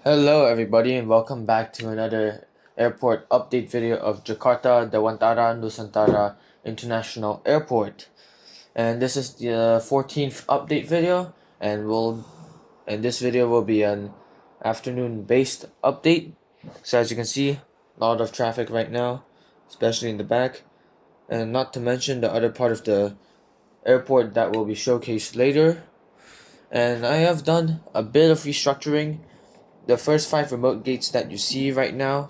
Hello everybody and welcome back to another airport update video of Jakarta Dewantara Nusantara International Airport. And this is the 14th update video and this video will be an afternoon based update. So as you can see, a lot of traffic right now, especially in the back, and not to mention the other part of the airport that will be showcased later. And I have done a bit of restructuring. The first 5 remote gates that you see right now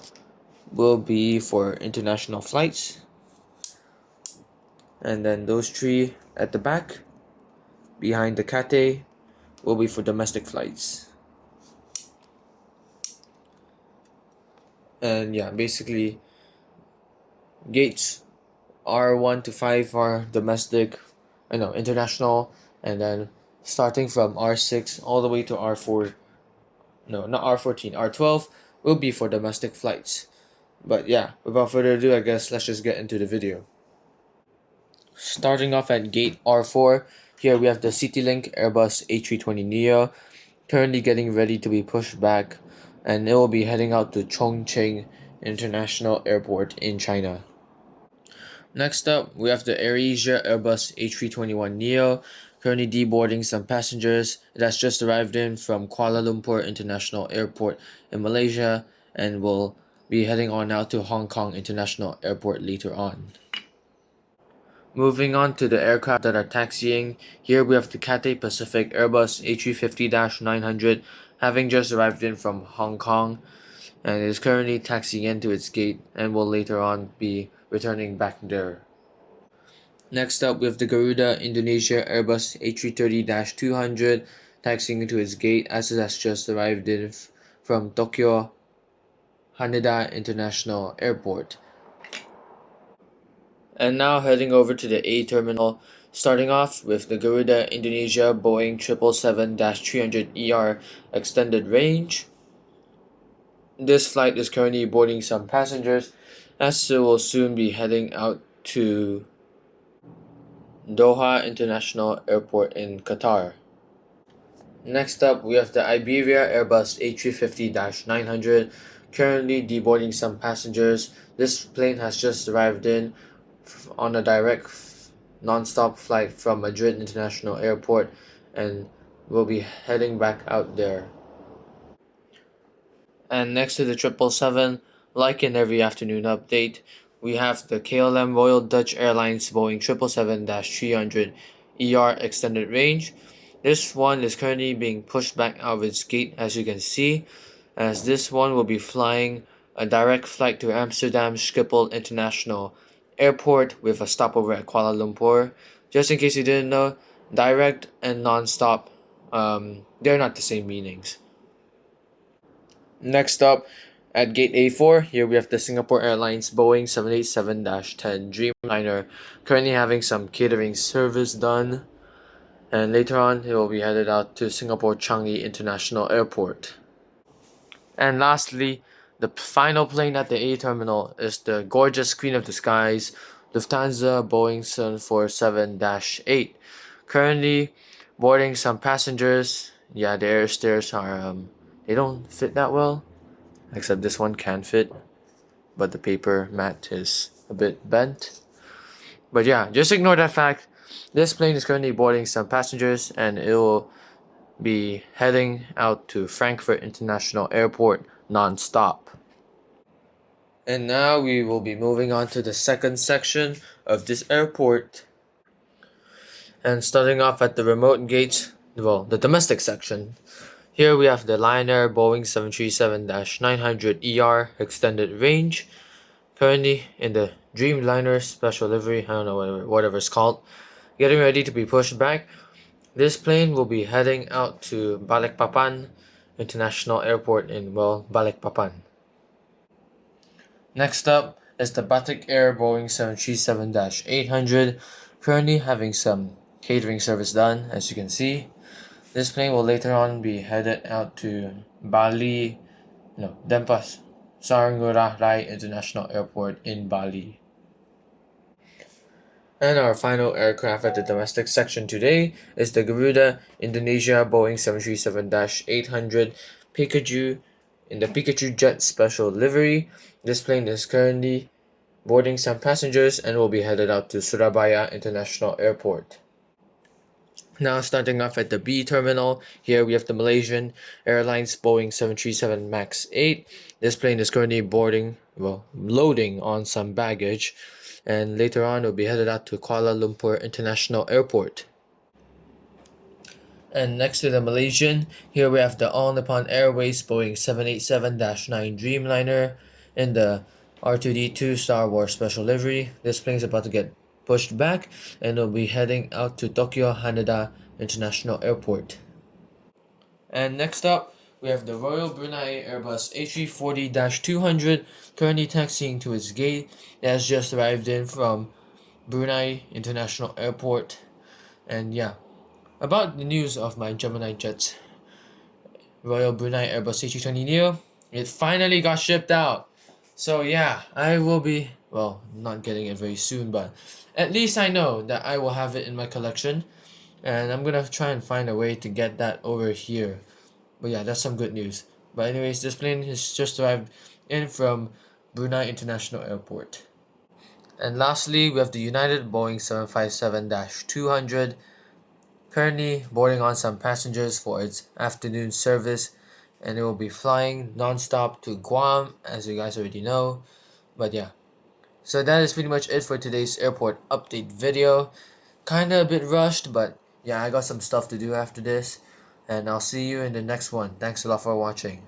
will be for international flights, and then those 3 at the back behind the Cathay will be for domestic flights. And yeah, basically gates R1 to 5 are domestic, international, and then starting from R6 all the way to R4, no, not R14, R12 will be for domestic flights. But yeah, without further ado, I guess let's just get into the video. Starting off at gate R4, here we have the CityLink Airbus A320neo, currently getting ready to be pushed back, and it will be heading out to Chongqing International Airport in China. Next up, we have the AirAsia Airbus A321neo, currently deboarding some passengers. It has just arrived in from Kuala Lumpur International Airport in Malaysia and will be heading on out to Hong Kong International Airport later on. Moving on to the aircraft that are taxiing, here we have the Cathay Pacific Airbus A350-900 having just arrived in from Hong Kong and is currently taxiing into its gate and will later on be returning back there. Next up, we have the Garuda Indonesia Airbus A330-200 taxiing into its gate as it has just arrived in from Tokyo Haneda International Airport. And now heading over to the A terminal, starting off with the Garuda Indonesia Boeing 777-300ER extended range. This flight is currently boarding some passengers as it will soon be heading out to Doha International Airport in Qatar. Next up, we have the Iberia Airbus A350-900 currently deboarding some passengers. This plane has just arrived in on a direct non-stop flight from Madrid International Airport and will be heading back out there. And next to the 777, like in every afternoon update, we have the KLM Royal Dutch Airlines Boeing 777-300ER extended range. This one is currently being pushed back out of its gate, as you can see, as this one will be flying a direct flight to Amsterdam Schiphol International Airport with a stopover at Kuala Lumpur. Just in case you didn't know, direct and non-stop, they're not the same meanings. Next up, at gate A4, here we have the Singapore Airlines Boeing 787-10 Dreamliner currently having some catering service done, and later on it will be headed out to Singapore Changi International Airport. And lastly, the final plane at the A terminal is the gorgeous Queen of the Skies Lufthansa Boeing 747-8, currently boarding some passengers. Yeah, the air stairs are they don't fit that well, except this one can fit, but the paper mat is a bit bent. But yeah, just ignore that fact. This plane is currently boarding some passengers and it will be heading out to Frankfurt International Airport non-stop. And now we will be moving on to the second section of this airport. And starting off at the remote gates, well, the domestic section. Here we have the Lion Air Boeing 737-900ER extended range, currently in the Dreamliner special livery, I don't know, whatever it's called, getting ready to be pushed back. This plane will be heading out to Balikpapan International Airport in, well, Balikpapan. Next up is the Batik Air Boeing 737-800, currently having some catering service done, as you can see. This plane will later on be headed out to Denpasar Ngurah Rai International Airport in Bali. And our final aircraft at the domestic section today is the Garuda Indonesia Boeing 737-800 Picaju in the Pikachu Jet special livery. This plane is currently boarding some passengers and will be headed out to Surabaya International Airport. Now starting off at the B terminal, here we have the Malaysian Airlines Boeing 737 MAX 8. This plane is currently loading on some baggage, and later on it will be headed out to Kuala Lumpur International Airport. And next to the Malaysian, here we have the All Nippon Airways Boeing 787-9 Dreamliner in the R2D2 Star Wars special livery. This plane is about to get pushed back and will be heading out to Tokyo Haneda International Airport. And next up, we have the Royal Brunei Airbus A340-200 currently taxiing to its gate. It has just arrived in from Brunei International Airport. And yeah, about the news of my Gemini Jets Royal Brunei Airbus A320neo, it finally got shipped out. So yeah, I will be, not getting it very soon, but at least I know that I will have it in my collection, and I'm gonna try and find a way to get that over here. But yeah, that's some good news. But anyways, this plane has just arrived in from Brunei International Airport. And lastly, we have the United Boeing 757-200 currently boarding on some passengers for its afternoon service, and it will be flying non-stop to Guam, as you guys already know. But yeah, so that is pretty much it for today's airport update video. Kinda a bit rushed, but yeah, I got some stuff to do after this, and I'll see you in the next one. Thanks a lot for watching.